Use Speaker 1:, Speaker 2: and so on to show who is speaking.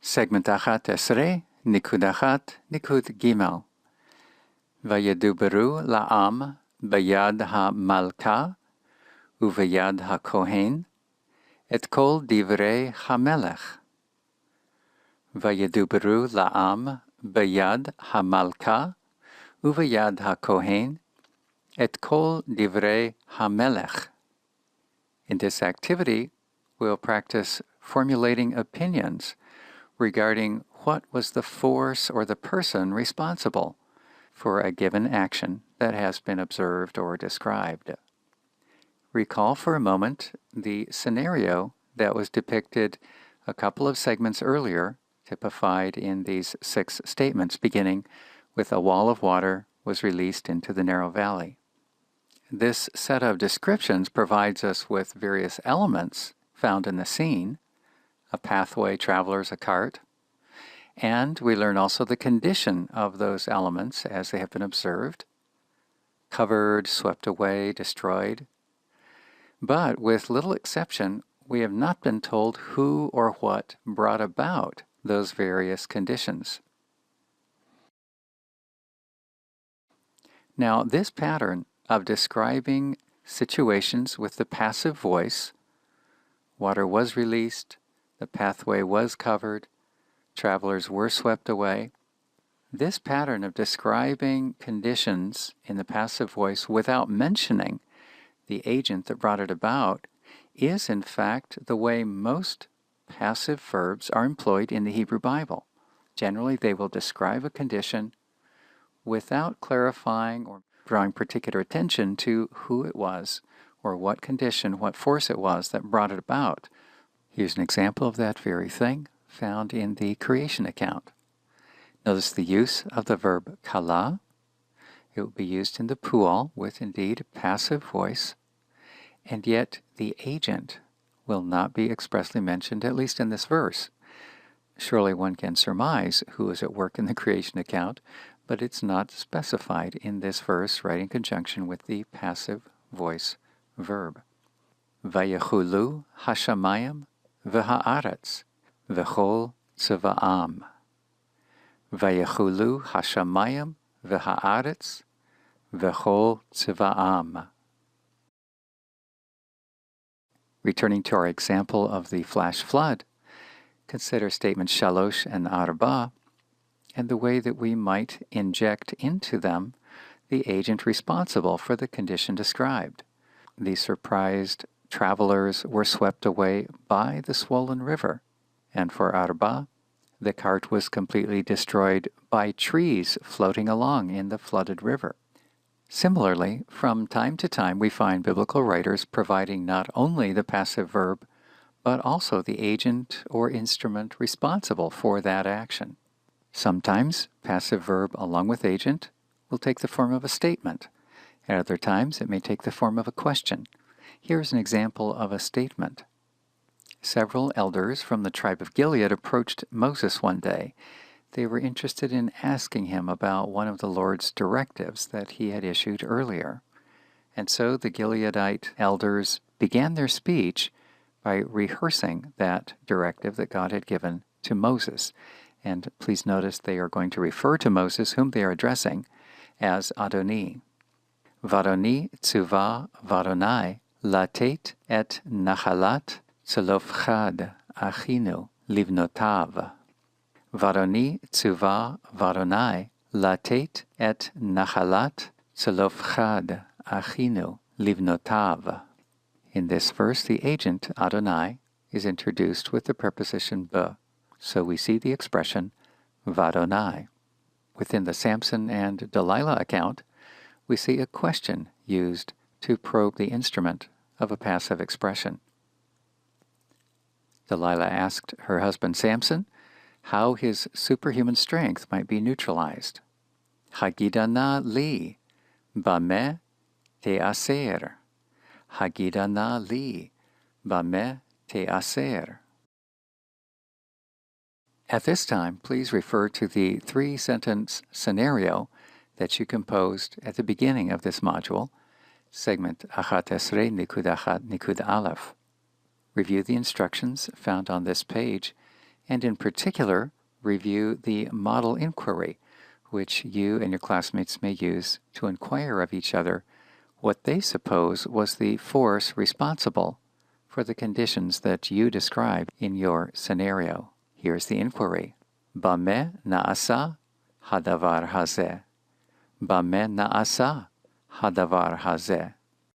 Speaker 1: Segment achat esrei, nikud achat, nikud gimel. Vayeduberu la'am bayad ha-malka uvayad ha-kohen et kol divrei ha-melech. Vayeduberu la'am bayad ha-malka uvayad ha-kohen et kol divrei ha-melech. In this activity, we'll practice formulating opinions regarding what was the force or the person responsible for a given action that has been observed or described. Recall for a moment the scenario that was depicted a couple of segments earlier, typified in these 6 statements, beginning with a wall of water was released into the narrow valley. This set of descriptions provides us with various elements found in the scene: a pathway, travelers, a cart, and we learn also the condition of those elements as they have been observed: covered, swept away, destroyed. But with little exception, we have not been told who or what brought about those various conditions. Now, this pattern of describing situations with the passive voice, water was released, the pathway was covered, travelers were swept away. This pattern of describing conditions in the passive voice without mentioning the agent that brought it about is, in fact, the way most passive verbs are employed in the Hebrew Bible. Generally, they will describe a condition without clarifying or drawing particular attention to who it was or what condition, what force it was that brought it about. Here's an example of that very thing found in the creation account. Notice the use of the verb kala. It will be used in the pual with indeed a passive voice, and yet the agent will not be expressly mentioned, at least in this verse. Surely one can surmise who is at work in the creation account, but it's not specified in this verse right in conjunction with the passive voice verb. Vayechulu hashamayim v'ha'aretz v'chol tzva'am. Vayechulu hashamayim v'ha'aretz v'chol tzva'am. Returning to our example of the flash flood, consider statements shalosh and arba and the way that we might inject into them the agent responsible for the condition described. The surprised travelers were swept away by the swollen river, and for arba, the cart was completely destroyed by trees floating along in the flooded river. Similarly, from time to time we find biblical writers providing not only the passive verb, but also the agent or instrument responsible for that action. Sometimes passive verb along with agent will take the form of a statement. At other times it may take the form of a question. Here's an example of a statement. Several elders from the tribe of Gilead approached Moses one day. They were interested in asking him about one of the Lord's directives that he had issued earlier. And so the Gileadite elders began their speech by rehearsing that directive that God had given to Moses. And please notice they are going to refer to Moses, whom they are addressing, as Adoni. Varoni tzuva varonai latet et nachalat tzolofchad achinu livnotav. Varoni tzuva varonai latet et nachalat tzolofchad achinu livnotav. In this verse, the agent, Adonai, is introduced with the preposition b, so we see the expression Vadonai. Within the Samson and Delilah account, we see a question used to probe the instrument of a passive expression. Delilah asked her husband Samson how his superhuman strength might be neutralized. Hagidana li, bameh te'aser. Hagidana li, bameh te'aser. At this time, please refer to the 3-sentence scenario that you composed at the beginning of this module, segment achat esrei nikud achat nikud aleph. Review the instructions found on this page and in particular, review the model inquiry, which you and your classmates may use to inquire of each other what they suppose was the force responsible for the conditions that you described in your scenario. Here's the inquiry. Bame na'asa hadavar hazeh. Bame na'asa hadavar hazeh.